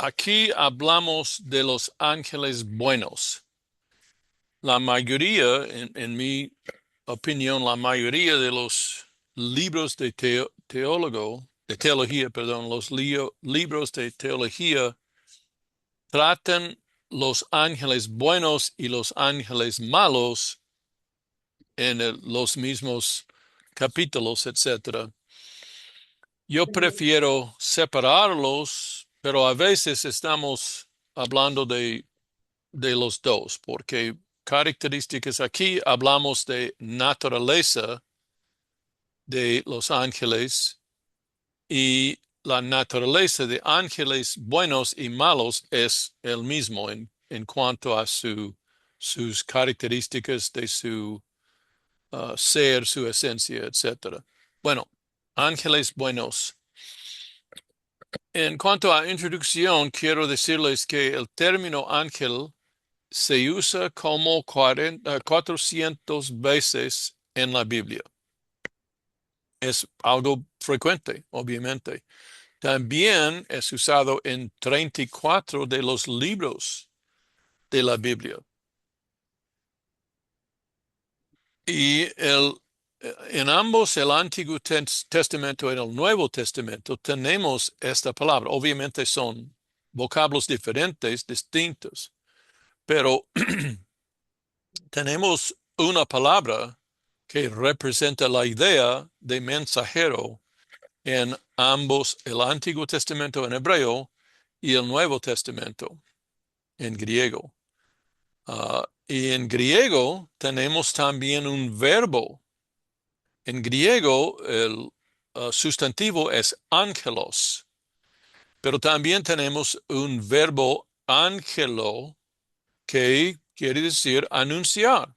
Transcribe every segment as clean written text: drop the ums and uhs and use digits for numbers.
aquí hablamos de los ángeles buenos. La mayoría, en mi opinión, la mayoría de los libros de teología, perdón, los libros de teología tratan los ángeles buenos y los ángeles malos en los mismos capítulos, etcétera. Yo prefiero separarlos, pero a veces estamos hablando de los dos, porque características aquí hablamos de naturaleza de los ángeles y la naturaleza de ángeles buenos y malos es el mismo en cuanto a sus características de su ser, su esencia, etcétera. Bueno, ángeles buenos. En cuanto a introducción, quiero decirles que el término ángel se usa como 400 veces en la Biblia. Es algo frecuente, obviamente. También es usado en 34 de los libros de la Biblia. Y en ambos, el Antiguo Testamento y el Nuevo Testamento, tenemos esta palabra. Obviamente son vocablos diferentes, distintos, pero tenemos una palabra que representa la idea de mensajero en ambos, el Antiguo Testamento en hebreo y el Nuevo Testamento en griego. Y en griego tenemos también un verbo. En griego el sustantivo es angelos, pero también tenemos un verbo ángelo que quiere decir anunciar,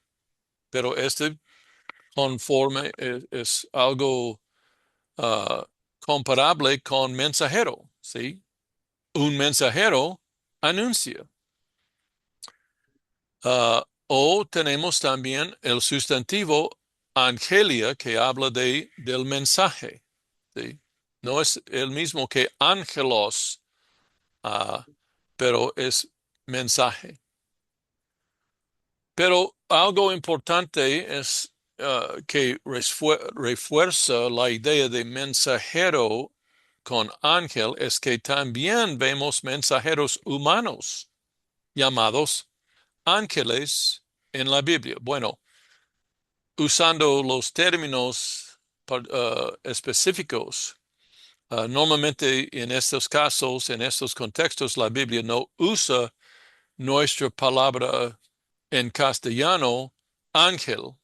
pero este conforme es algo comparable con mensajero, ¿sí? Un mensajero anuncia. O tenemos también el sustantivo angelia que habla del mensaje, ¿sí? No es el mismo que ángelos, uh, pero es mensaje. Pero algo importante es que refuerza la idea de mensajero con ángel, es que también vemos mensajeros humanos llamados ángeles en la Biblia. Bueno, usando los términos específicos, normalmente en estos casos, en estos contextos, la Biblia no usa nuestra palabra en castellano, ángel,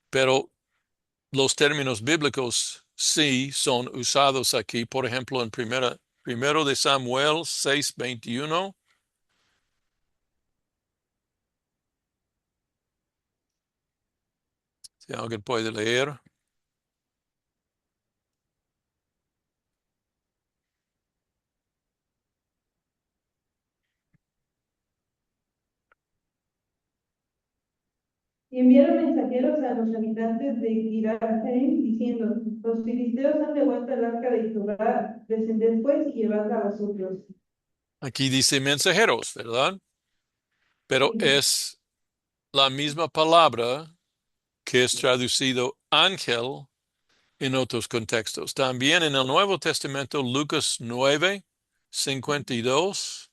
pero los términos bíblicos sí son usados aquí. Por ejemplo, en primero de Samuel 6:21. Si alguien puede leer. Y enviaron mensajeros a los habitantes de Kiriat-Jearim, diciendo: los filisteos han devuelto el arca de Jehová, descended pues y llevadla a vosotros. Aquí dice mensajeros, ¿verdad? Pero Sí. es la misma palabra que es traducido ángel en otros contextos. También en el Nuevo Testamento, Lucas 9:52.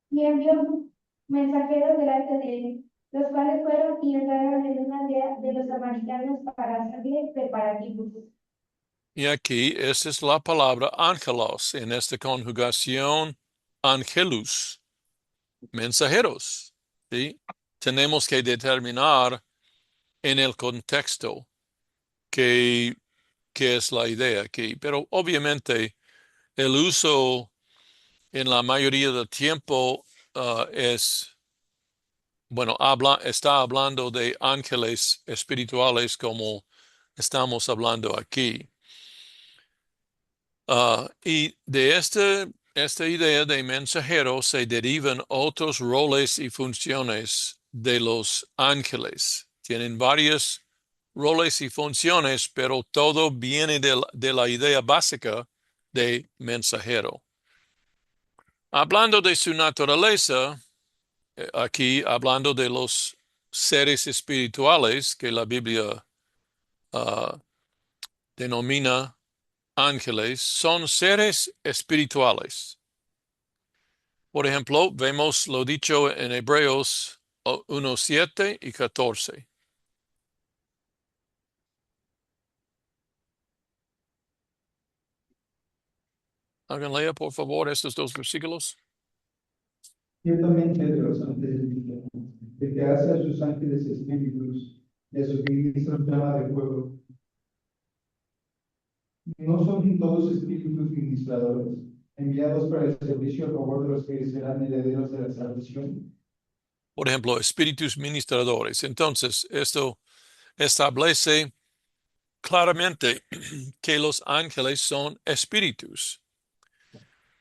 Y envió mensajeros delante de él, los cuales fueron y entraron en una aldea de los samaritanos para hacerle preparativos. Y aquí, esta es la palabra ángelos, en esta conjugación angelus, mensajeros. ¿Sí? Tenemos que determinar en el contexto qué es la idea aquí. Pero obviamente el uso en la mayoría del tiempo bueno, está hablando de ángeles espirituales como estamos hablando aquí. Y de este esta idea de mensajero se derivan otros roles y funciones de los ángeles. Tienen varios roles y funciones, pero todo viene de la idea básica de mensajero. Hablando de su naturaleza, aquí hablando de los seres espirituales que la Biblia denomina ángeles, son seres espirituales. Por ejemplo, vemos lo dicho en Hebreos 1:7 y 14. ¿Alguien lea, por favor, estos dos versículos? Ciertamente de los ángeles dice, de que hace a sus ángeles espíritus y a sus ministros llama de fuego. ¿No son todos espíritus ministradores, enviados para el servicio a favor de los que serán herederos de la salvación? Por ejemplo, espíritus ministradores. Entonces, esto establece claramente que los ángeles son espíritus.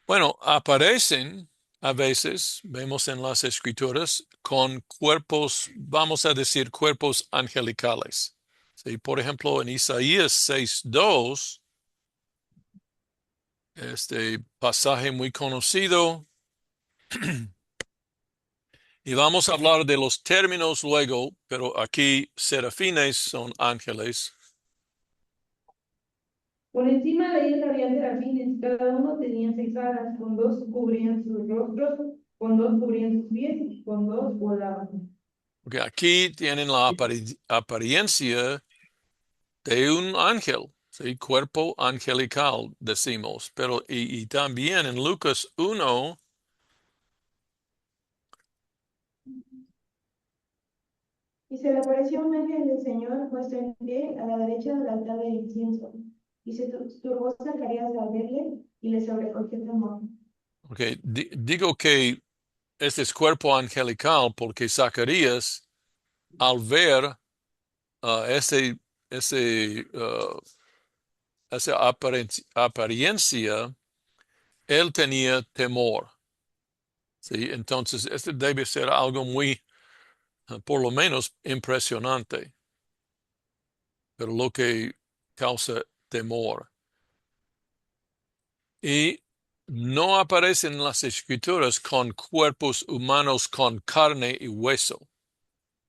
Bueno, aparecen a veces, vemos en las escrituras, con cuerpos, vamos a decir, cuerpos angelicales. ¿Sí? Por ejemplo, en Isaías 6:2, este pasaje muy conocido, y vamos a hablar de los términos luego, pero aquí serafines son ángeles. Por encima de ellos había serafines, cada uno tenía 6 alas, con 2 cubrían sus rostros, con 2 cubrían sus pies y con 2 volaban. Porque aquí tienen la apariencia de un ángel, ¿sí? Cuerpo angelical, decimos. Pero y también en Lucas 1, Y se le apareció un ángel del Señor puesto en pie a la derecha del altar del incienso. Y se turbó Zacarías al verle y le sobrecogió temor. okay, digo que este es cuerpo angelical porque Zacarías, al ver ese, ese, esa apariencia, él tenía temor. ¿Sí? Entonces, este debe ser algo muy, por lo menos, impresionante, pero lo que causa temor. Y no aparecen en las escrituras con cuerpos humanos con carne y hueso.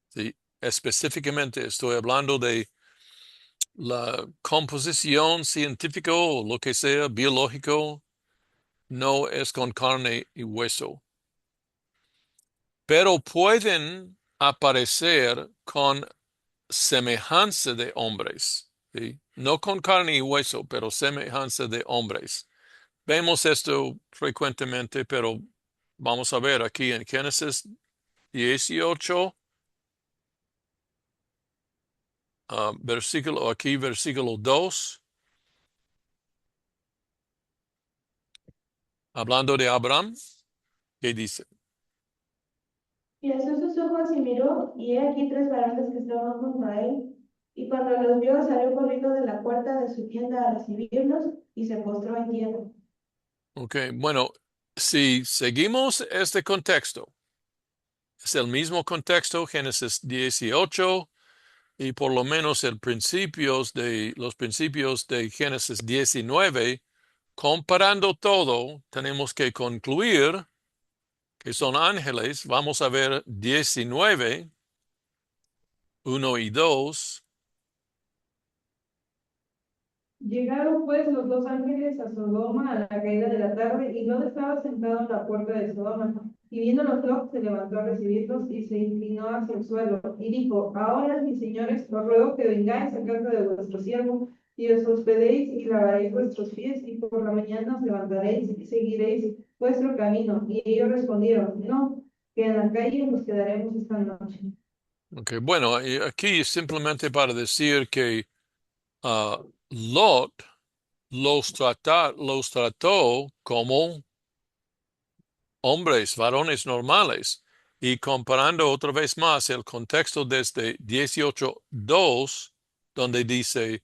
¿Sí? Específicamente estoy hablando de la composición científica o lo que sea, biológico, no es con carne y hueso. Pero pueden aparecer con semejanza de hombres. ¿Sí? No con carne y hueso, pero semejanza de hombres. Vemos esto frecuentemente, pero vamos a ver aquí en Génesis 18, versículo 2, hablando de Abraham, ¿qué dice? Y alzó sus ojos y miró, y he aquí 3 varones que estaban junto a él. Y cuando los vio, salió corriendo de la puerta de su tienda a recibirlos y se postró en tierra. Ok, bueno, si seguimos este contexto, es el mismo contexto, Génesis 18 y por lo menos los principios de Génesis 19, comparando todo, tenemos que concluir que son ángeles. Vamos a ver 19, 1 y 2. Llegaron pues los 2 ángeles a Sodoma a la caída de la tarde, y Lot estaba sentado en la puerta de Sodoma. Y viéndolos Lot, se levantó a recibirlos y se inclinó hacia el suelo, y dijo: Ahora, mis señores, os ruego que vengáis a casa de vuestro siervo, y os hospedéis y lavaréis vuestros pies, y por la mañana os levantaréis y seguiréis vuestro camino. Y ellos respondieron: No, que en la calle nos quedaremos esta noche. Ok, bueno, y aquí simplemente para decir que ah, Lot los trató como hombres, varones normales. Y comparando otra vez más el contexto desde 18:2, donde dice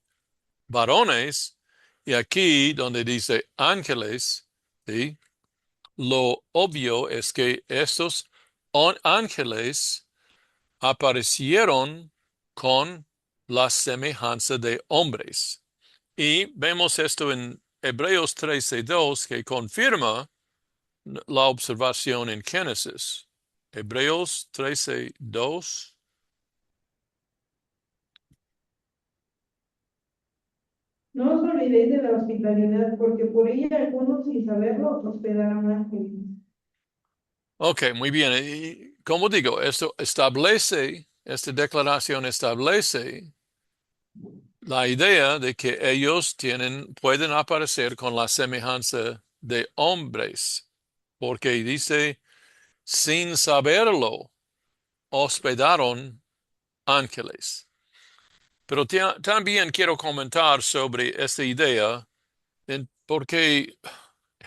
varones, y aquí donde dice ángeles, ¿sí? lo obvio es que estos ángeles aparecieron con la semejanza de hombres. Y vemos esto en Hebreos 13:2, que confirma la observación en Génesis. Hebreos 13:2. No os olvidéis de la hospitalidad, porque por ella algunos, sin saberlo, hospedaron ángeles. Ok, muy bien. Y como digo, esta declaración establece la idea de que ellos pueden aparecer con la semejanza de hombres, porque dice, sin saberlo, hospedaron ángeles. Pero también quiero comentar sobre esta idea, porque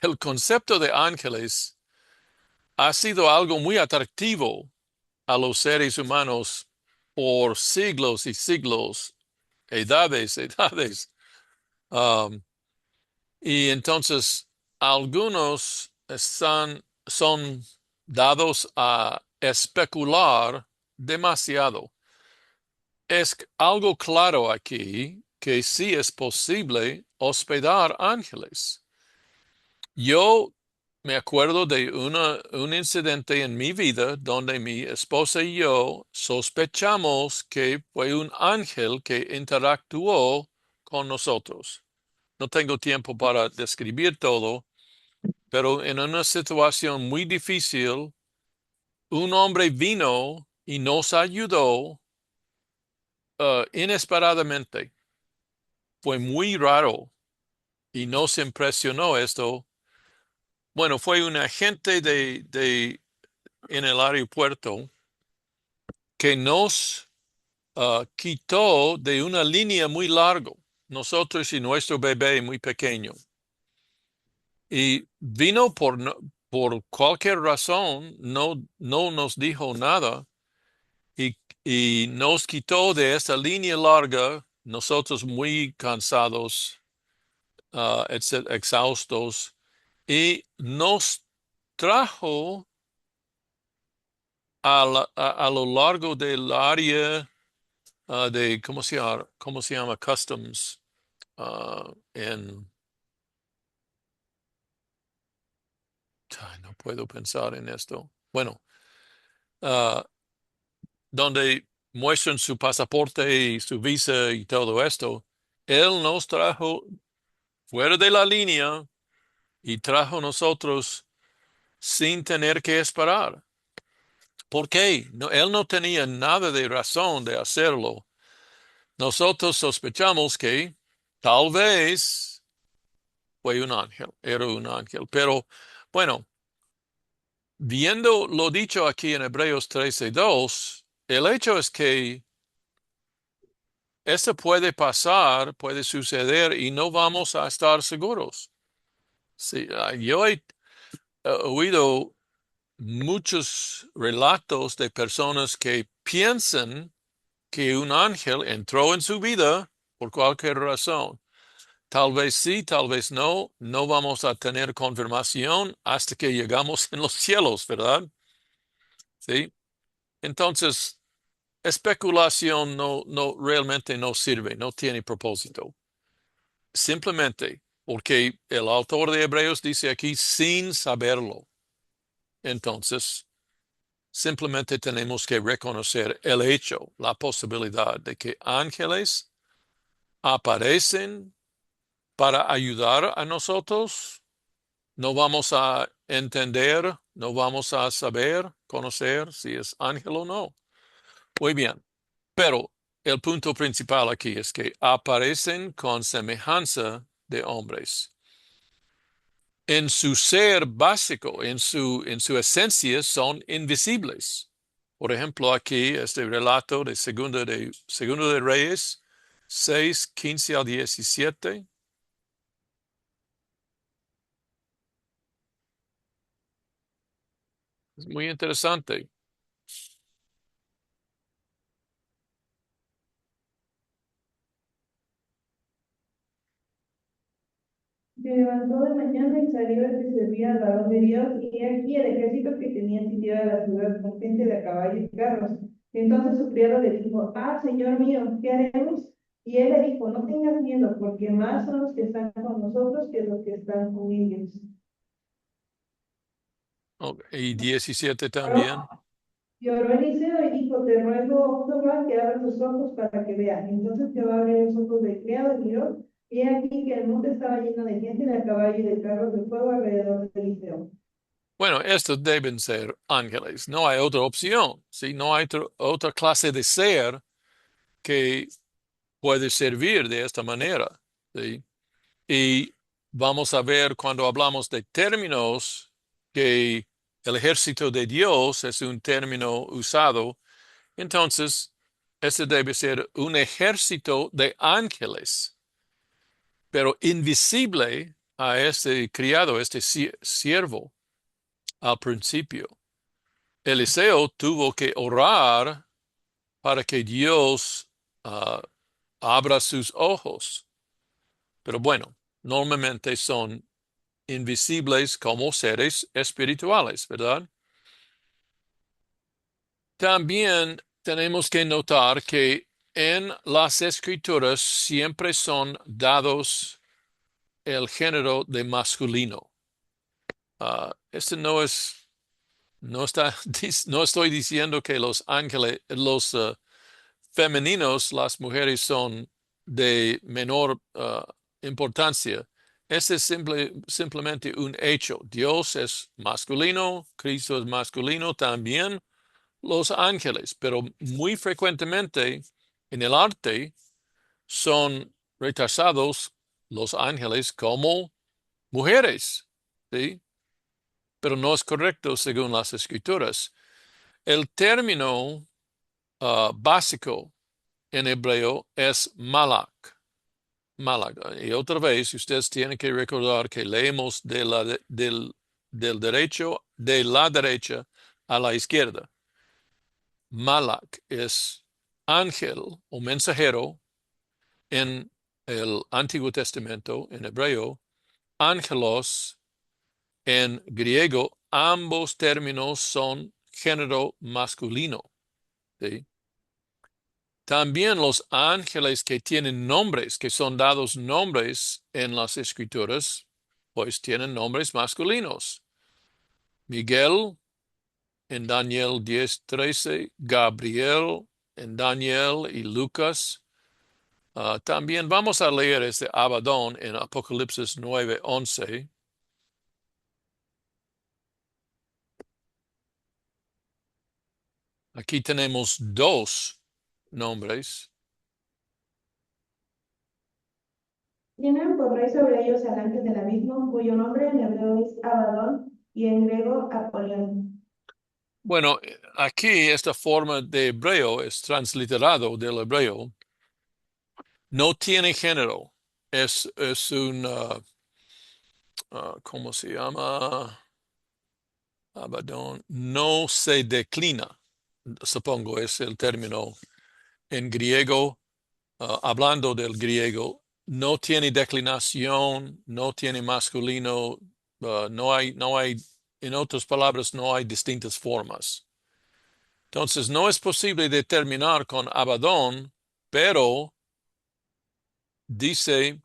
el concepto de ángeles ha sido algo muy atractivo a los seres humanos por siglos y siglos, edades. Um, y entonces algunos son dados a especular demasiado. Es algo claro aquí que sí es posible hospedar ángeles. Yo me acuerdo de un incidente en mi vida donde mi esposa y yo sospechamos que fue un ángel que interactuó con nosotros. No tengo tiempo para describir todo, pero en una situación muy difícil, un hombre vino y nos ayudó inesperadamente. Fue muy raro y nos impresionó esto. Bueno, fue un agente en el aeropuerto que nos quitó de una línea muy larga, nosotros y nuestro bebé muy pequeño. Y vino por cualquier razón, no nos dijo nada y, y nos quitó de esta línea larga, nosotros muy cansados, exhaustos, y nos trajo a lo largo del área de, cómo se llama? Customs. No puedo pensar en esto. Bueno, ah, donde muestran su pasaporte y su visa y todo esto, él nos trajo fuera de la línea y trajo nosotros sin tener que esperar. ¿Por qué? No, él no tenía nada de razón de hacerlo. Nosotros sospechamos que tal vez fue un ángel, era un ángel. Pero bueno, viendo lo dicho aquí en Hebreos 13:2, el hecho es que esto puede pasar, puede suceder y no vamos a estar seguros. Sí, yo he oído muchos relatos de personas que piensan que un ángel entró en su vida por cualquier razón. Tal vez sí, tal vez no. No vamos a tener confirmación hasta que llegamos en los cielos, ¿verdad? Sí. Entonces, especulación realmente no sirve, no tiene propósito. Simplemente porque el autor de Hebreos dice aquí sin saberlo. Entonces, simplemente tenemos que reconocer el hecho, la posibilidad de que ángeles aparecen para ayudar a nosotros. No vamos a entender, no vamos a saber, conocer si es ángel o no. Muy bien, pero el punto principal aquí es que aparecen con semejanza de hombres. En su ser básico, en su esencia, son invisibles. Por ejemplo, aquí este relato de Segundo de Reyes 6:15 al 17. Es muy interesante. Se levantó de mañana y salió el que servía al varón de Dios, y aquí el ejército que tenía sitiada la ciudad con gente de a caballo y carros. Entonces su criado le dijo, ah, señor mío, ¿qué haremos? Y él le dijo, no tengas miedo, porque más son los que están con nosotros que los que están con ellos. Y 17 también. Y oró Eliseo y dijo, te ruego, oh Jehová, que abra tus ojos para que veas. Entonces Jehová abrió los ojos del criado y miró, y he aquí que el monte estaba lleno de gente de a caballo y de carros de fuego alrededor de Eliseo. Bueno, estos deben ser ángeles. No hay otra opción, ¿sí? No hay otra clase de ser que puede servir de esta manera, ¿sí? Y vamos a ver cuando hablamos de términos que el ejército de Dios es un término usado. Entonces, este debe ser un ejército de ángeles, pero invisible a este criado, este siervo al principio. Eliseo tuvo que orar para que Dios abra sus ojos. Pero bueno, normalmente son invisibles como seres espirituales, ¿verdad? También tenemos que notar que en las escrituras siempre son dados el género de masculino. Este no está, no estoy diciendo que los ángeles, los femeninos, las mujeres son de menor importancia. Este es simplemente un hecho. Dios es masculino, Cristo es masculino también, los ángeles, pero muy frecuentemente en el arte son retrasados los ángeles como mujeres, ¿sí? Pero no es correcto según las escrituras. El término básico en hebreo es malak. Malak. Y otra vez, ustedes tienen que recordar que leemos del derecho, de la derecha a la izquierda. Malak es ángel o mensajero en el Antiguo Testamento, en hebreo. Ángelos en griego, ambos términos son género masculino. ¿Sí? También los ángeles que tienen nombres, que son dados nombres en las escrituras, pues tienen nombres masculinos. Miguel en Daniel 10:13, Gabriel en Daniel y Lucas. También vamos a leer este Abadón en Apocalipsis 9:11. Aquí tenemos dos nombres. Tienen por rey sobre ellos al ángel del abismo, cuyo nombre en hebreo es Abadón y en griego Apolión. Bueno, aquí esta forma de hebreo es transliterado del hebreo. No tiene género. Es un, ¿cómo se llama? Abadón. No se declina, supongo es el término en griego, hablando del griego. No tiene declinación, no tiene masculino, no hay, en otras palabras, no hay distintas formas. Entonces, no es posible determinar con Abadón, pero dice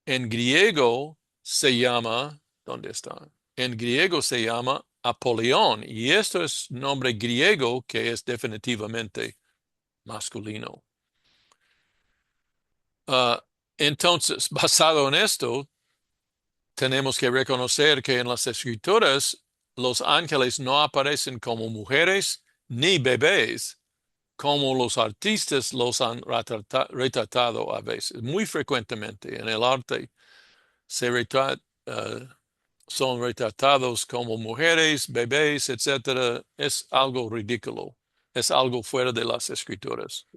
en griego se llama, ¿dónde está? En griego se llama Apolión, y esto es nombre griego que es definitivamente masculino. Entonces, basado en esto, tenemos que reconocer que en las escrituras los ángeles no aparecen como mujeres ni bebés, como los artistas los han retratado a veces. Muy frecuentemente en el arte son retratados como mujeres, bebés, etc. Es algo ridículo, es algo fuera de las escrituras.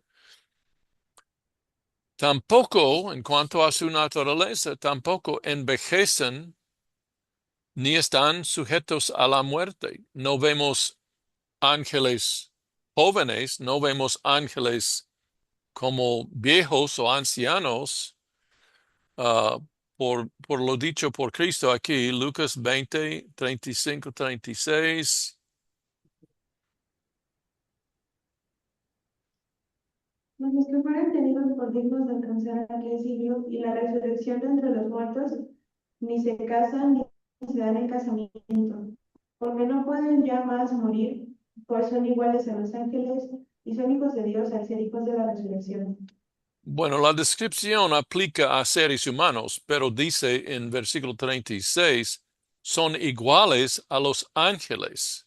Tampoco, en cuanto a su naturaleza, tampoco envejecen ni están sujetos a la muerte. No vemos ángeles jóvenes, no vemos ángeles como viejos o ancianos, por lo dicho por Cristo aquí, Lucas 20, 35, 36. Los que fueron tenidos por dignos de alcanzar aquel siglo y la resurrección de entre los muertos, ni se casan ni se dan en casamiento, porque no pueden ya más morir, pues son iguales a los ángeles y son hijos de Dios al ser hijos de la resurrección. Bueno, la descripción aplica a seres humanos, pero dice en versículo 36, son iguales a los ángeles.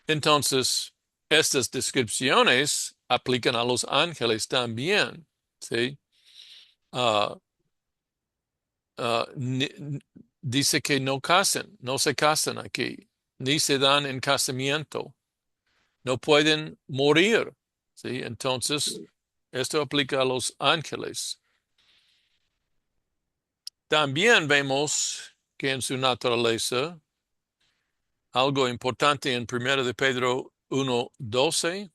Entonces, estas descripciones aplican a los ángeles también, ¿sí? Ah, dice que no casen, no se casan aquí, ni se dan en casamiento, no pueden morir, ¿sí? Entonces, esto aplica a los ángeles. También vemos que en su naturaleza, algo importante en 1 de Pedro 1:12,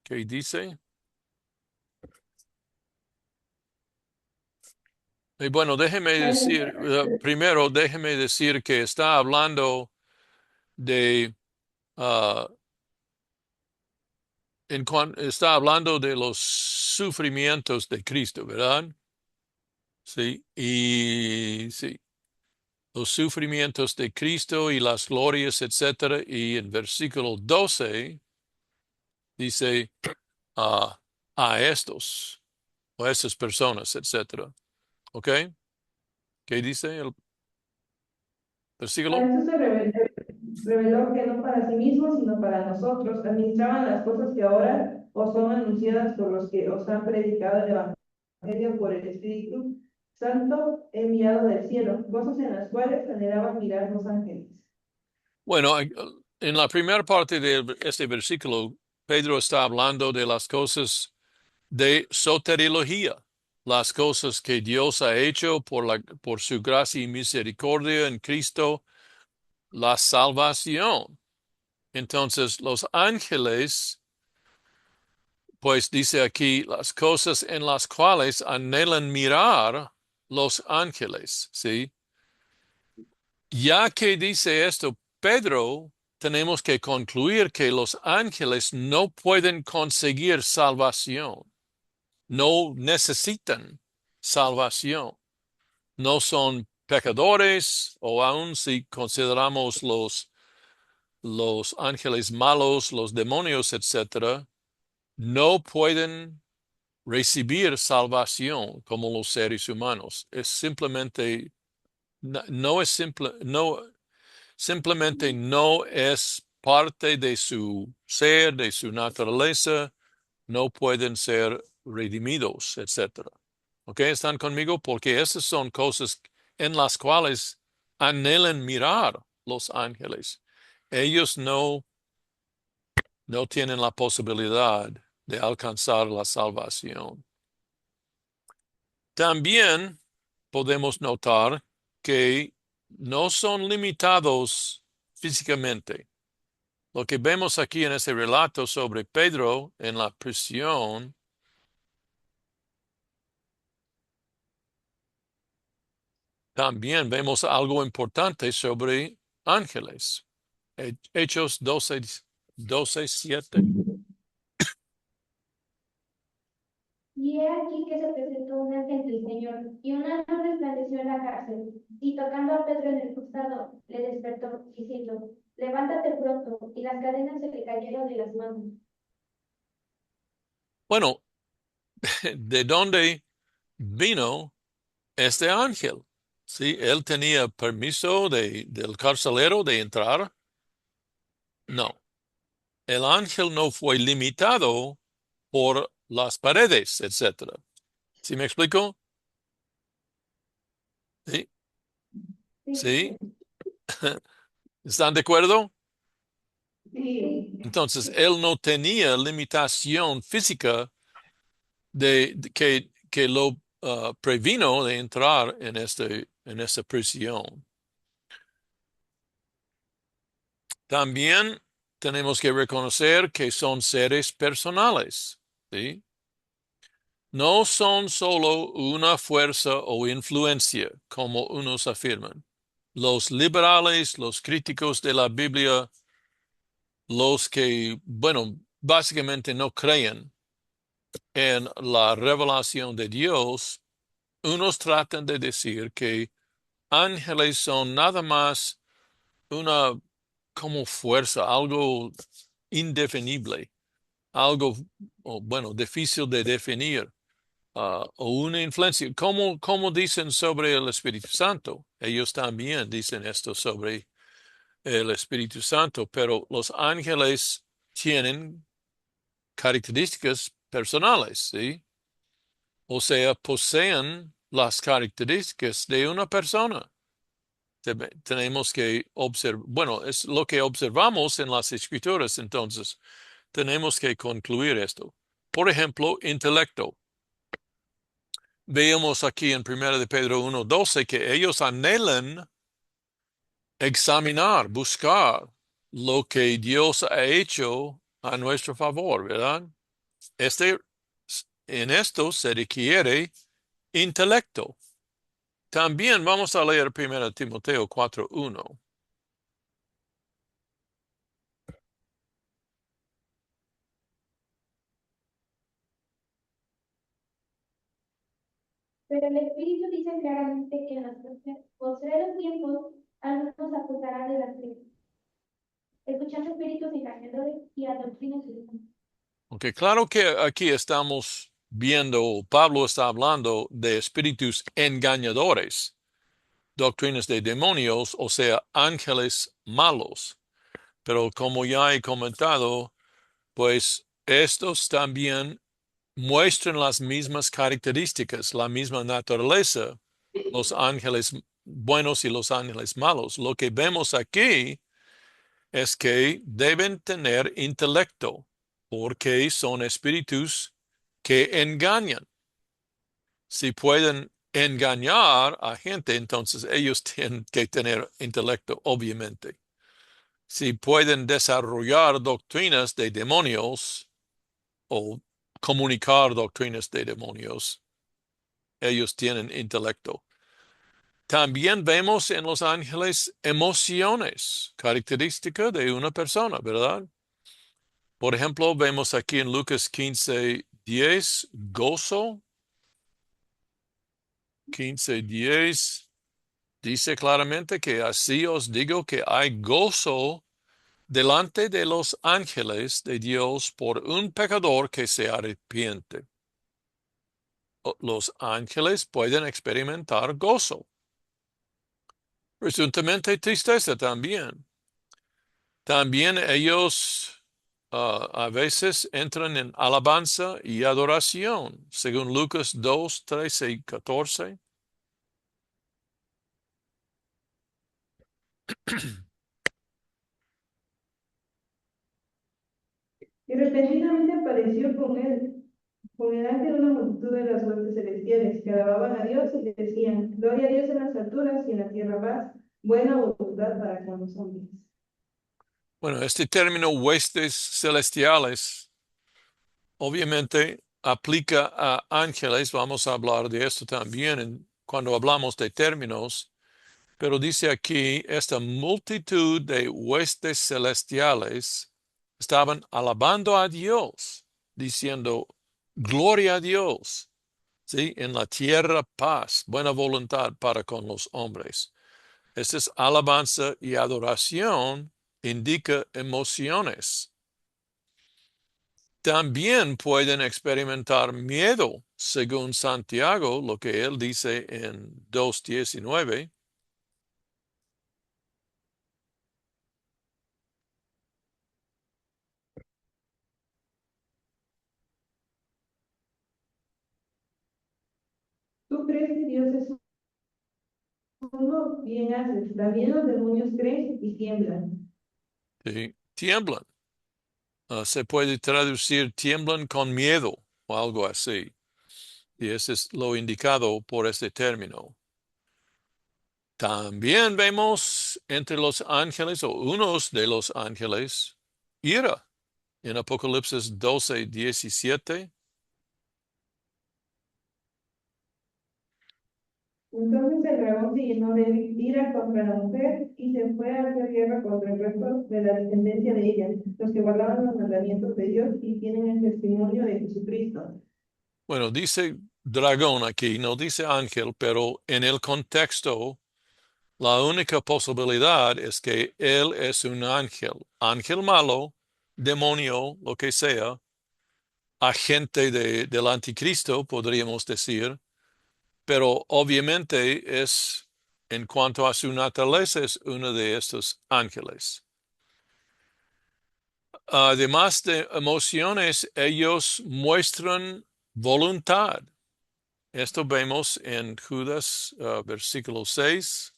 que dice, y bueno, primero déjeme decir que está hablando de, ah, está hablando de los sufrimientos de Cristo, ¿verdad? Sí, y sí, los sufrimientos de Cristo y las glorias, etcétera. Y en versículo 12 dice a estos o a estas personas, etcétera. ¿Ok? ¿Qué dice el A versículo? esto se reveló que no para sí mismos, sino para nosotros, administraban las cosas que ahora os son anunciadas por los que os han predicado el Evangelio por el Espíritu Santo enviado del cielo, cosas en las cuales anhelaban mirar los ángeles. Bueno, en la primera parte de este versículo, Pedro está hablando de las cosas de soteriología, las cosas que Dios ha hecho por su gracia y misericordia en Cristo, la salvación. Entonces, los ángeles, pues dice aquí, las cosas en las cuales anhelan mirar los ángeles, ¿sí? Ya que dice esto Pedro, tenemos que concluir que los ángeles no pueden conseguir salvación, no necesitan salvación, no son pecadores, o aun si consideramos los ángeles malos, los demonios, etcétera, no pueden recibir salvación como los seres humanos. Es simplemente, no es simple, no, simplemente no es parte de su ser, de su naturaleza, no pueden ser redimidos, etcétera. ¿Ok? ¿Están conmigo? Porque esas son cosas en las cuales anhelan mirar los ángeles. Ellos no tienen la posibilidad de alcanzar la salvación. También podemos notar que no son limitados físicamente. Lo que vemos aquí en ese relato sobre Pedro en la prisión, también vemos algo importante sobre ángeles. Hechos 12:7. Y he aquí que se presentó un ángel del Señor, y una luz resplandeció en la cárcel, y tocando a Pedro en el costado, le despertó, diciendo, levántate pronto, y las cadenas se le cayeron de las manos. Bueno, ¿de dónde vino este ángel? ¿Sí? ¿Él tenía permiso del carcelero de entrar? No. El ángel no fue limitado por las paredes, etcétera. ¿Sí me explico? Sí. Sí, ¿Sí? ¿Están de acuerdo? Sí, Entonces, él no tenía limitación física que lo previno de entrar en esta prisión. También tenemos que reconocer que son seres personales, ¿sí? No son solo una fuerza o influencia, como unos afirman. Los liberales, los críticos de la Biblia, los que, bueno, básicamente no creen en la revelación de Dios, unos tratan de decir que ángeles son nada más una como fuerza, algo indefinible, algo, bueno, difícil de definir, o una influencia. Como dicen sobre el Espíritu Santo? Ellos también dicen esto sobre el Espíritu Santo, pero los ángeles tienen características personales, ¿sí? O sea, poseen las características de una persona. Tenemos que observar, bueno, es lo que observamos en las escrituras, entonces tenemos que concluir esto. Por ejemplo, intelecto. Veamos aquí en 1 de Pedro 1:12 que ellos anhelan examinar, buscar lo que Dios ha hecho a nuestro favor, ¿verdad? Este, en esto se requiere intelecto. También vamos a leer 1 Timoteo 4:1. Pero el Espíritu dice claramente que en los postreros tiempos algunos apuntarán de la fe, escuchando espíritus engañadores y a doctrinas humanas. Aunque claro que aquí estamos viendo, Pablo está hablando de espíritus engañadores, doctrinas de demonios, o sea, ángeles malos. Pero como ya he comentado, pues estos también muestran las mismas características, la misma naturaleza, los ángeles buenos y los ángeles malos. Lo que vemos aquí es que deben tener intelecto, porque son espíritus que engañan. Si pueden engañar a gente, entonces ellos tienen que tener intelecto, obviamente. Si pueden desarrollar doctrinas de demonios o comunicar doctrinas de demonios, ellos tienen intelecto. También vemos en los ángeles emociones, característica de una persona, ¿verdad? Por ejemplo, vemos aquí en Lucas 15:10, gozo. 15:10 dice claramente que así os digo que hay gozo delante de los ángeles de Dios por un pecador que se arrepiente. Los ángeles pueden experimentar gozo. Presuntamente tristeza también. También ellos a veces entran en alabanza y adoración, según Lucas 2:13 y 14. Y repentinamente apareció con el ángel una multitud de las huestes celestiales que alababan a Dios y le decían, gloria a Dios en las alturas y en la tierra paz, buena voluntad para con los hombres. Bueno, este término huestes celestiales obviamente aplica a ángeles. Vamos a hablar de esto también cuando hablamos de términos. Pero dice aquí, esta multitud de huestes celestiales estaban alabando a Dios, diciendo, gloria a Dios, ¿sí? En la tierra paz, buena voluntad para con los hombres. Esta es alabanza y adoración, indica emociones. También pueden experimentar miedo, según Santiago, lo que él dice en 2:19. Tú crees que Dios es uno, bien haces. También los demonios creen y tiemblan. ¿Sí? Tiemblan. Se puede traducir tiemblan con miedo o algo así. Y ese es lo indicado por este término. También vemos entre los ángeles o unos de los ángeles ira en Apocalipsis 12:17. Entonces el dragón se llenó de ira contra la mujer y se fue a hacer guerra contra el resto de la descendencia de ella, los que guardaban los mandamientos de Dios y tienen el testimonio de Jesucristo. Bueno, dice dragón aquí, no dice ángel, pero en el contexto, la única posibilidad es que él es un ángel, ángel malo, demonio, lo que sea, agente del anticristo, podríamos decir, pero obviamente es, en cuanto a su naturaleza, es uno de estos ángeles. Además de emociones, ellos muestran voluntad. Esto vemos en Judas, versículo 6.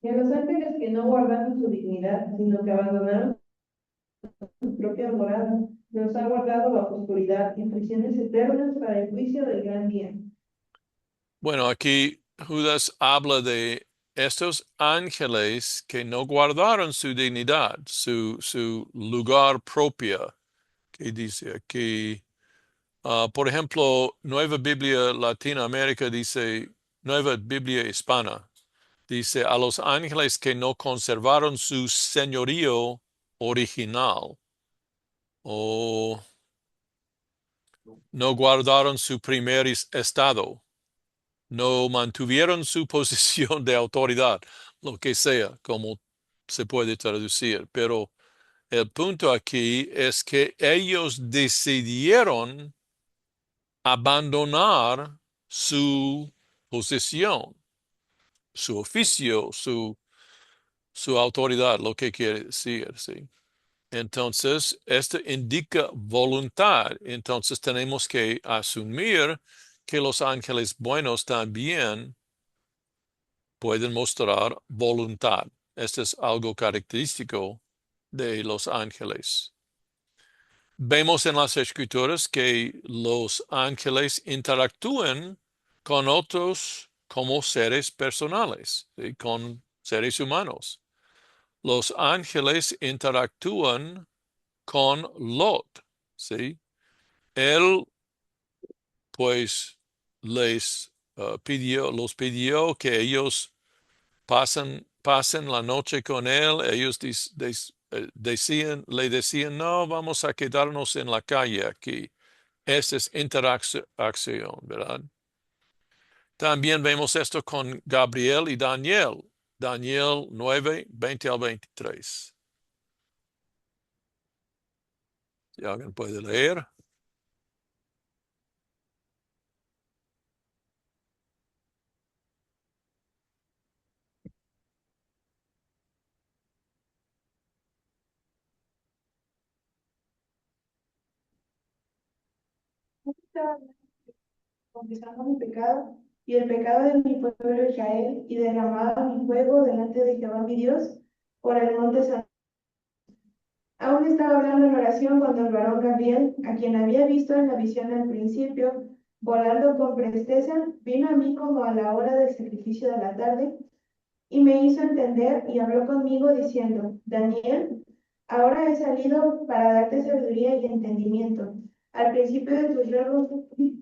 Y a los ángeles que no guardaron su dignidad, sino que abandonaron su propia morada, los ha guardado bajo oscuridad, en prisiones eternas para el juicio del gran día. Bueno, aquí Judas habla de estos ángeles que no guardaron su dignidad, su lugar propio, que dice aquí. Por ejemplo, Nueva Biblia Latinoamérica dice, Nueva Biblia Hispana, dice a los ángeles que no conservaron su señorío original o no guardaron su primer estado, no mantuvieron su posición de autoridad, lo que sea, como se puede traducir. Pero el punto aquí es que ellos decidieron abandonar su posición, su oficio, su autoridad, lo que quiere decir, ¿sí? Entonces, esto indica voluntad. Entonces, tenemos que asumir que los ángeles buenos también pueden mostrar voluntad. Esto es algo característico de los ángeles. Vemos en las escrituras que los ángeles interactúan con otros como seres personales, ¿sí? Con seres humanos. Los ángeles interactúan con Lot, ¿sí? Él, pues, los pidió que ellos pasen la noche con él. Ellos le decían, no, vamos a quedarnos en la calle aquí. Esta es interacción, ¿verdad? También vemos esto con Gabriel y Daniel. Daniel 9, 20 al 23. Si alguien puede leer. Estaba confesando mi pecado y el pecado de mi pueblo Israel, y derramaba mi fuego delante de Jehová mi Dios por el monte santo. Aún estaba hablando en oración cuando el varón Gabriel, a quien había visto en la visión al principio, volando con presteza, vino a mí como a la hora del sacrificio de la tarde, y me hizo entender y habló conmigo diciendo: Daniel, ahora he salido para darte sabiduría y entendimiento. Al principio de tus ruegos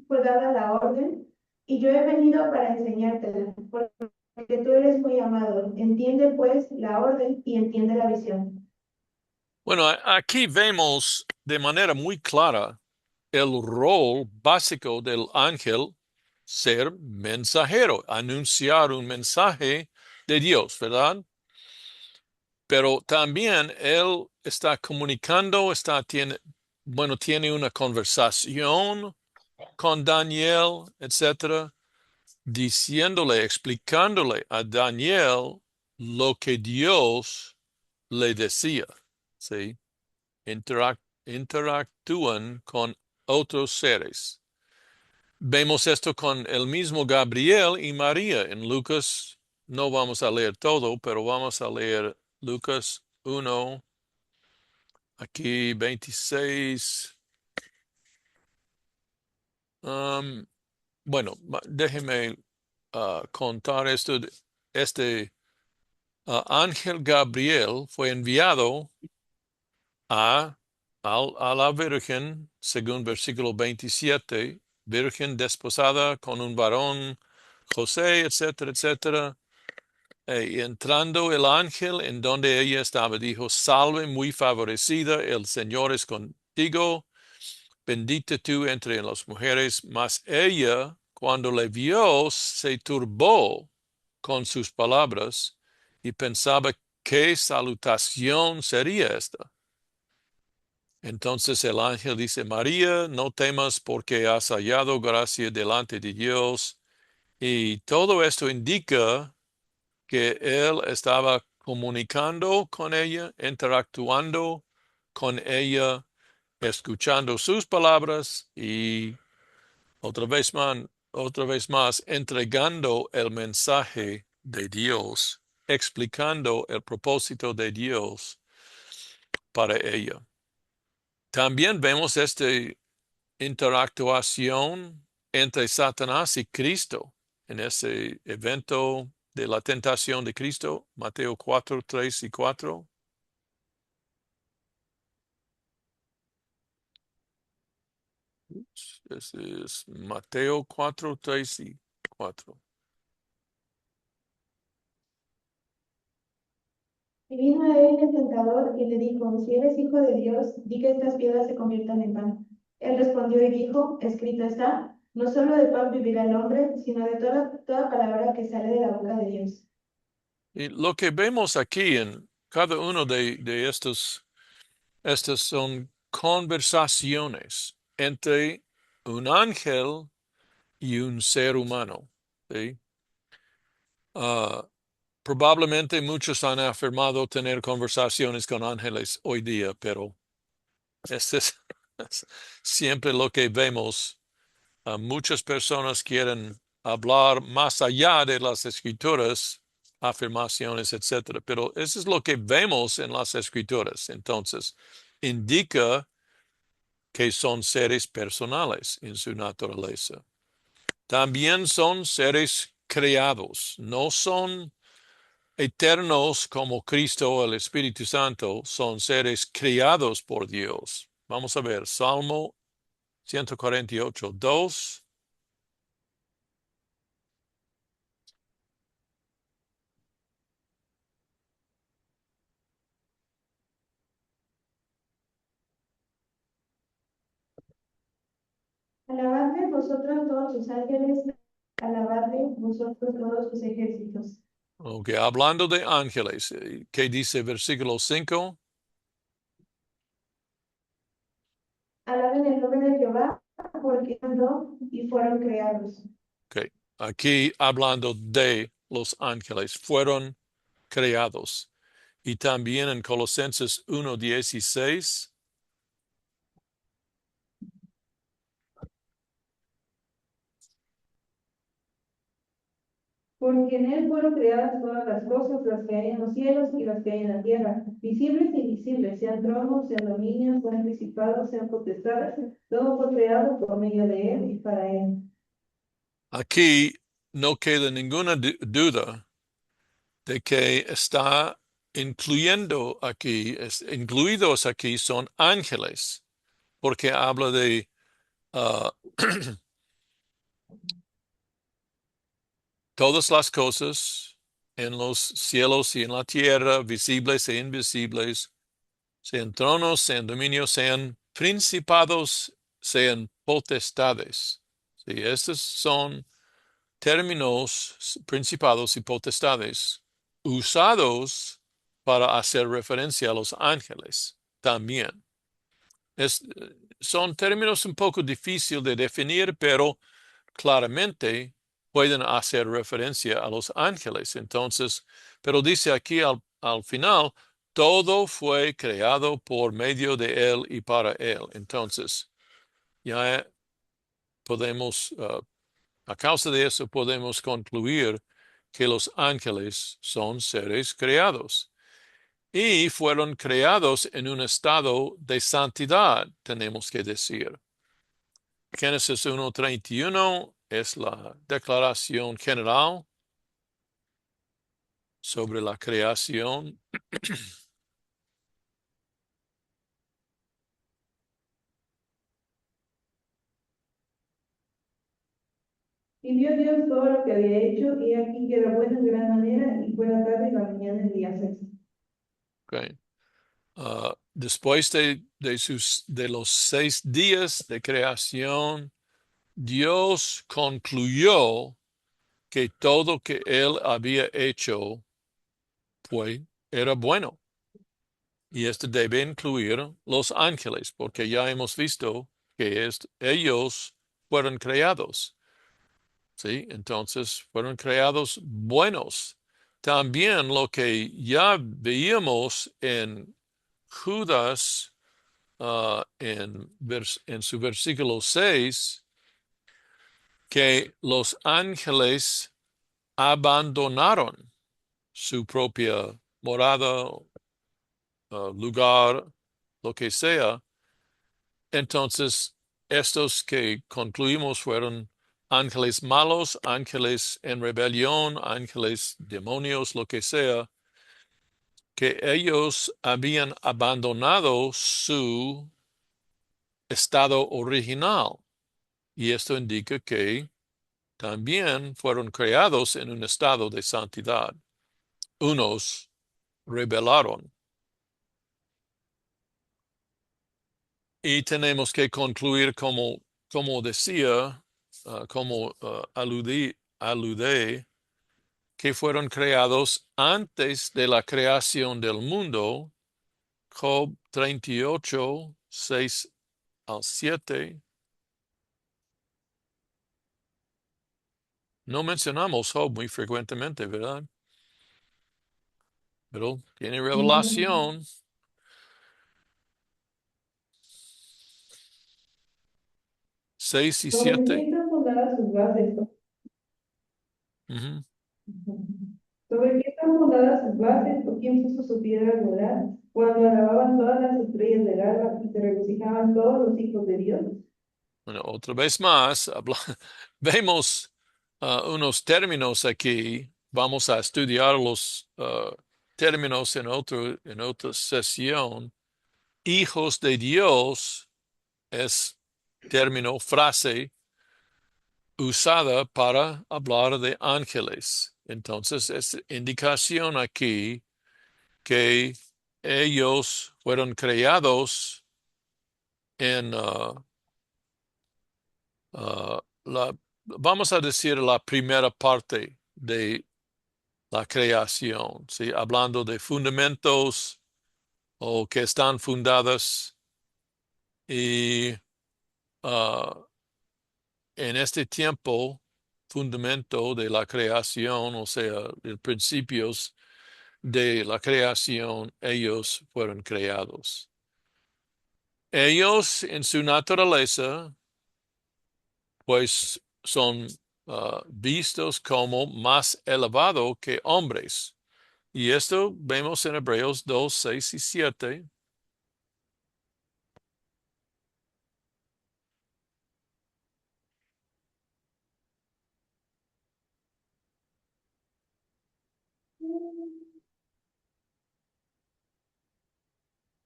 fue dada la orden, y yo he venido para enseñártela, porque tú eres muy amado. Entiende pues la orden y entiende la visión. Bueno, aquí vemos de manera muy clara el rol básico del ángel, ser mensajero, anunciar un mensaje de Dios, ¿verdad? Pero también él está comunicando, tiene una conversación con Daniel, etcétera, diciéndole, explicándole a Daniel lo que Dios le decía, ¿sí? Interactúan con otros seres. Vemos esto con el mismo Gabriel y María en Lucas. No vamos a leer todo, pero vamos a leer Lucas 1, aquí 26. Um, bueno, déjeme contar esto. Este ángel Gabriel fue enviado a la Virgen, según versículo 27, virgen desposada con un varón, José, etcétera, etcétera. Y entrando el ángel en donde ella estaba, dijo, salve muy favorecida, el Señor es contigo, bendita tú entre las mujeres. Mas ella, cuando le vio, se turbó con sus palabras y pensaba qué salutación sería esta. Entonces el ángel dice, María, no temas porque has hallado gracia delante de Dios. Y todo esto indica que él estaba comunicando con ella, interactuando con ella, escuchando sus palabras y otra vez más, entregando el mensaje de Dios, explicando el propósito de Dios para ella. También vemos esta interactuación entre Satanás y Cristo en ese evento de la tentación de Cristo, Mateo 4, 3 y 4. Ese es Mateo 4, 3 y 4. Y vino a él el tentador y le dijo, si eres hijo de Dios, di que estas piedras se conviertan en pan. Él respondió y dijo, escrito está, no solo de pan vivirá el hombre, sino de toda palabra que sale de la boca de Dios. Y lo que vemos aquí en cada uno de estas son conversaciones entre un ángel y un ser humano. ¿Sí? Ah, probablemente muchos han afirmado tener conversaciones con ángeles hoy día, pero este es siempre lo que vemos. Muchas personas quieren hablar más allá de las escrituras, afirmaciones, etcétera, pero eso es lo que vemos en las escrituras. Entonces, indica que son seres personales en su naturaleza. También son seres creados, no son eternos como Cristo o el Espíritu Santo, son seres creados por Dios. Vamos a ver, Salmo 148, 2. Alabadle vosotros todos sus ángeles, alabadle vosotros todos sus ejércitos. Ok, hablando de ángeles, ¿qué dice versículo 5? Alaben el nombre de Jehová, porque andó y fueron creados. Ok, aquí hablando de los ángeles, fueron creados. Y también en Colosenses 1:16. Porque en él fueron creadas todas las cosas, las que hay en los cielos y las que hay en la tierra, visibles e invisibles, sean tronos, sean dominios, sean principados, sean potestades, todo fue creado por medio de él y para él. Aquí no queda ninguna duda de que está incluyendo aquí, incluidos aquí son ángeles, porque habla de ah, todas las cosas en los cielos y en la tierra, visibles e invisibles, sean tronos, sean dominios, sean principados, sean potestades. Sí, estos son términos, principados y potestades, usados para hacer referencia a los ángeles también. Son términos un poco difíciles de definir, pero claramente pueden hacer referencia a los ángeles. Entonces, pero dice aquí al final, todo fue creado por medio de él y para él. Entonces, ya podemos, a causa de eso, podemos concluir que los ángeles son seres creados y fueron creados en un estado de santidad, tenemos que decir. Génesis 1:31 es la declaración general sobre la creación. Y vio Dios todo lo que había hecho, y aquí que era bueno en gran manera, y fue la tarde y la mañana el día sexto. Okay. Después de los 6 días de creación, Dios concluyó que todo que él había hecho era bueno. Y esto debe incluir los ángeles, porque ya hemos visto que ellos fueron creados. ¿Sí? Entonces fueron creados buenos. También lo que ya veíamos en Judas, en su versículo 6, que los ángeles abandonaron su propia morada, lugar, lo que sea. Entonces, estos que concluimos fueron ángeles malos, ángeles en rebelión, ángeles demonios, lo que sea, que ellos habían abandonado su estado original. Y esto indica que también fueron creados en un estado de santidad. Unos rebelaron. Y tenemos que concluir como decía, aludé, que fueron creados antes de la creación del mundo. Job 38, 6 al 7. No mencionamos Job muy frecuentemente, ¿verdad? Pero tiene revelación. 6 y ¿Sobre qué 7. están fundadas sus bases? Ujú. ¿Sobre qué están fundadas sus bases? ¿O quién puso su piedra angular? Cuando alababan todas las estrellas del alba y se regocijaban todos los hijos de Dios. Bueno, otra vez más, vemos unos términos aquí. Vamos a estudiar los términos en otra sesión. Hijos de Dios es término, frase usada para hablar de ángeles. Entonces, es indicación aquí que ellos fueron creados en vamos a decir, la primera parte de la creación, ¿sí? Hablando de fundamentos o que están fundadas y ah, en este tiempo, fundamento de la creación, o sea, de principios de la creación, ellos fueron creados. Ellos en su naturaleza, pues son vistos como más elevados que hombres. Y esto vemos en Hebreos 2, 6 y 7.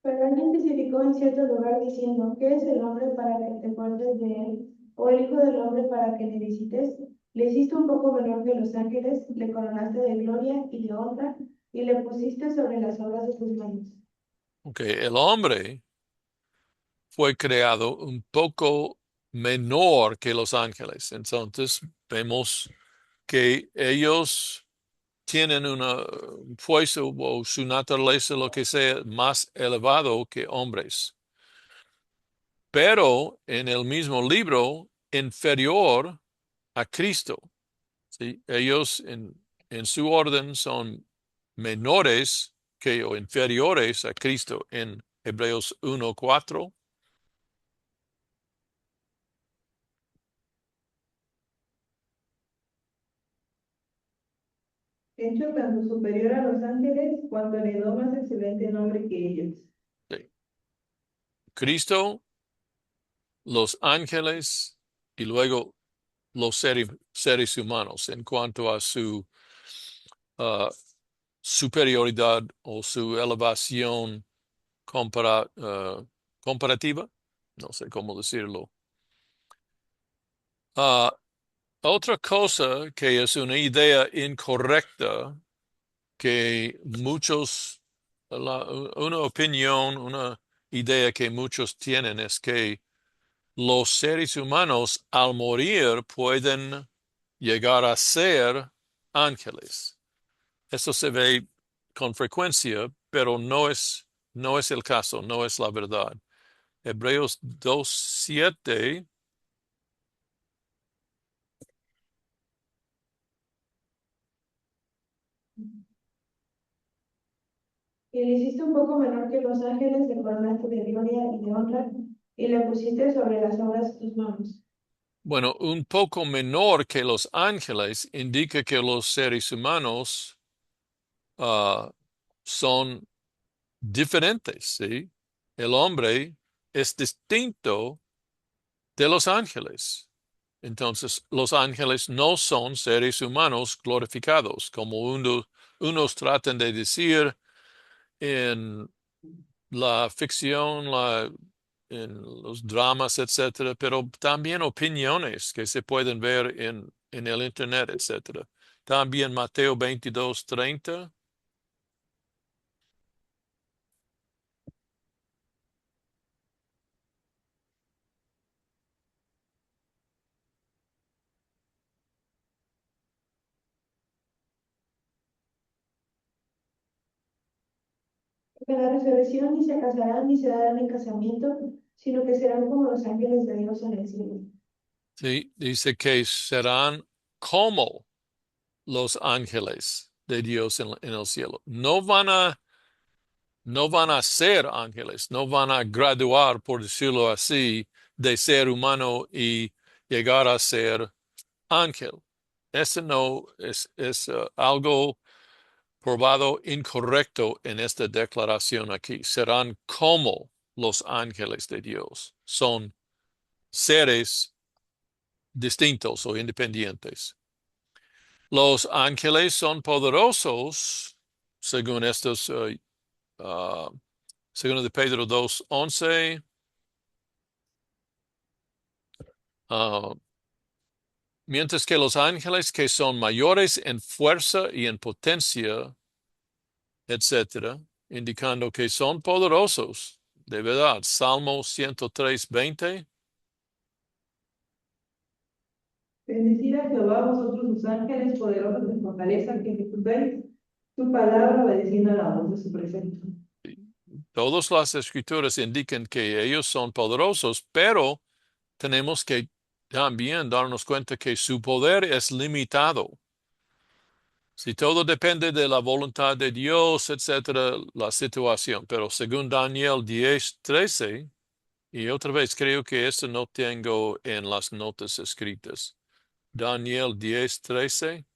Pero alguien testificó en cierto lugar diciendo, ¿qué es el hombre para que te acuerdes de él? ¿O el hijo del hombre para que le visites? Le hiciste un poco menor que los ángeles, le coronaste de gloria y de honra, y le pusiste sobre las obras de tus manos. Okay, el hombre fue creado un poco menor que los ángeles. Entonces vemos que ellos tienen un puesto o su naturaleza, lo que sea, más elevado que hombres. Pero en el mismo libro, inferior a Cristo. ¿Sí? Ellos en su orden son menores que o inferiores a Cristo en Hebreos 1:4. Hecho tanto superior a los ángeles, cuanto heredó más excelente nombre que ellos. Sí. Cristo, los ángeles y luego los seres humanos en cuanto a su uh, superioridad o su elevación comparativa, no sé cómo decirlo. Uh, Otra cosa que es una idea incorrecta que muchos, una opinión, una idea que muchos tienen es que los seres humanos al morir pueden llegar a ser ángeles. Eso se ve con frecuencia, pero no es el caso, no es la verdad. Hebreos 2:7. Y le hiciste un poco menor que los ángeles, le coronaste de gloria y de honra, y le pusiste sobre las obras de tus manos. Bueno, un poco menor que los ángeles indica que los seres humanos son diferentes, ¿sí? El hombre es distinto de los ángeles. Entonces, los ángeles no son seres humanos glorificados, como unos tratan de decir en la ficción, en los dramas, etcétera, pero también opiniones que se pueden ver en el internet, etcétera. También Mateo 22:30. En la resurrección ni se casarán ni se darán en casamiento, sino que serán como los ángeles de Dios en el cielo. Sí, dice que serán como los ángeles de Dios en el cielo. No van a ser ángeles, no van a graduar, por decirlo así, de ser humano y llegar a ser ángel. Ese no es algo probado incorrecto en esta declaración aquí. Serán como los ángeles de Dios. Son seres distintos o independientes. Los ángeles son poderosos, según estos, según de Pedro 2:11. Uh, Mientras que los ángeles que son mayores en fuerza y en potencia, etcétera, indicando que son poderosos, de verdad. Salmo 103:20. Bendecid a Jehová vosotros sus ángeles poderosos de fortaleza, que ejecutáis tu palabra obedeciendo a la voz de su precepto. Todas las escrituras indican que ellos son poderosos, pero tenemos que también darnos cuenta que su poder es limitado. Si todo depende de la voluntad de Dios, etcétera, la situación. Pero según Daniel 10:13, y otra vez creo que esto no tengo en las notas escritas. Daniel 10:13.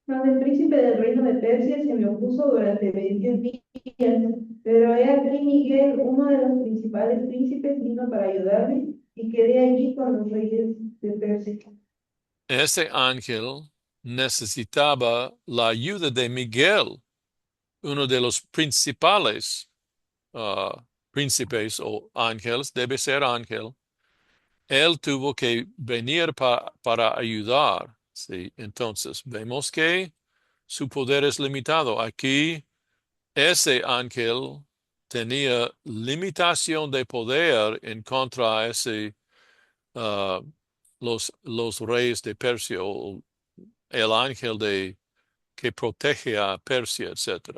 Mas el príncipe del reino de Persia se me opuso durante 20 días, pero he aquí Miguel, uno de los principales príncipes, vino para ayudarme y quedé allí con los reyes de Persia. Ese ángel necesitaba la ayuda de Miguel, uno de los principales príncipes o ángeles, debe ser ángel. Él tuvo que venir para ayudar. ¿Sí? Entonces, vemos que su poder es limitado. Aquí, ese ángel tenía limitación de poder en contra de uh, los reyes de Persia o el ángel que protege a Persia, etc.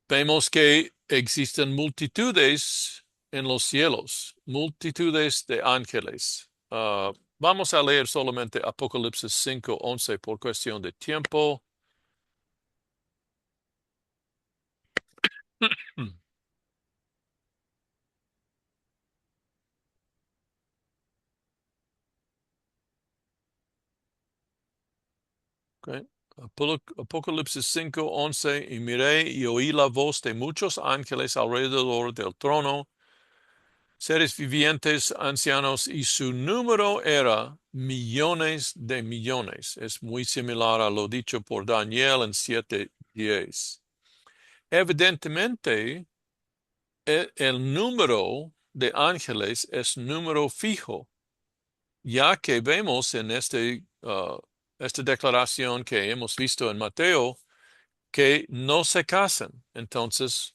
Vemos que existen multitudes en los cielos, multitudes de ángeles. Vamos a leer solamente Apocalipsis 5:11 por cuestión de tiempo. Okay. Apocalipsis 5:11, y miré y oí la voz de muchos ángeles alrededor del trono, seres vivientes, ancianos, y su número era millones de millones. Es muy similar a lo dicho por Daniel en 7:10. Evidentemente, el número de ángeles es número fijo, ya que vemos en esta declaración que hemos visto en Mateo que no se casan. Entonces,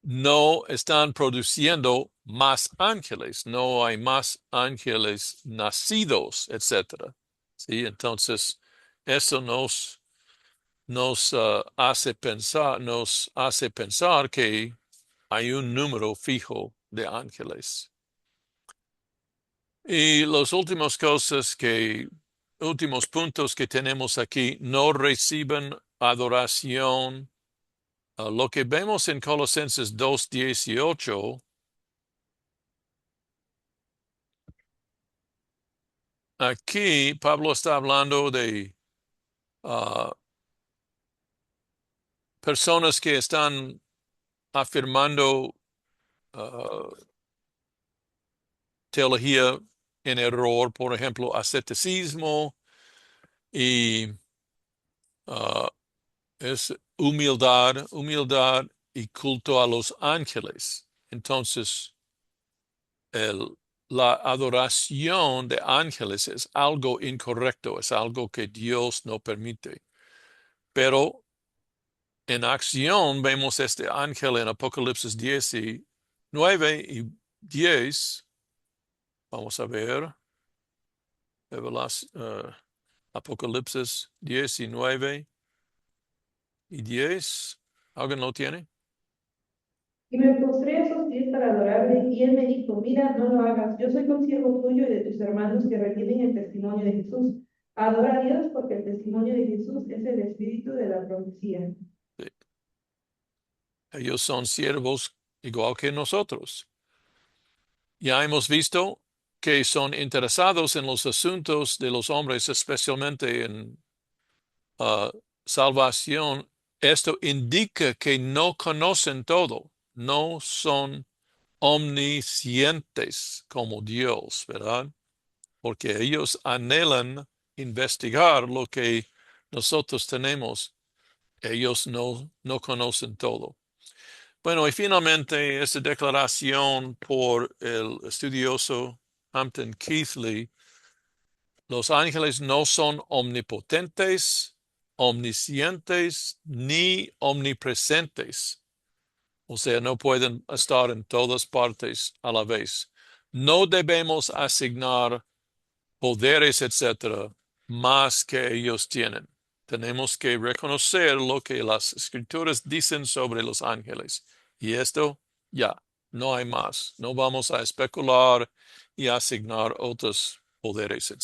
no están produciendo más ángeles, no hay más ángeles nacidos, etc. ¿Sí? Entonces, eso nos hace pensar que hay un número fijo de ángeles. Y los últimos puntos que tenemos aquí, no reciben adoración. Lo que vemos en Colosenses 2:18, aquí Pablo está hablando de personas que están afirmando teología en error, por ejemplo, asceticismo y es humildad y culto a los ángeles. Entonces, la adoración de ángeles es algo incorrecto, es algo que Dios no permite. Pero en acción vemos este ángel en Apocalipsis 19 y 10. Vamos a ver. Apocalipsis 19 y 10. ¿Alguien lo tiene? Y me postré a sus pies para adorarle, y él me dijo, mira, no lo hagas, yo soy consiervo tuyo y de tus hermanos que retienen el testimonio de Jesús. Adora a Dios porque el testimonio de Jesús es el espíritu de la profecía. Sí. Ellos son siervos igual que nosotros. Ya hemos visto que son interesados en los asuntos de los hombres, especialmente en salvación. Esto indica que no conocen todo, no son omniscientes como Dios, ¿verdad? Porque ellos anhelan investigar lo que nosotros tenemos. Ellos no conocen todo. Bueno, y finalmente esta declaración por el estudioso Hampton Keithley: los ángeles no son omnipotentes, omniscientes ni omnipresentes. O sea, no pueden estar en todas partes a la vez. No debemos asignar poderes, etcétera, más que ellos tienen. Tenemos que reconocer lo que las escrituras dicen sobre los ángeles. Y esto ya, no hay más. No vamos a especular y asignar otros poderes, etc.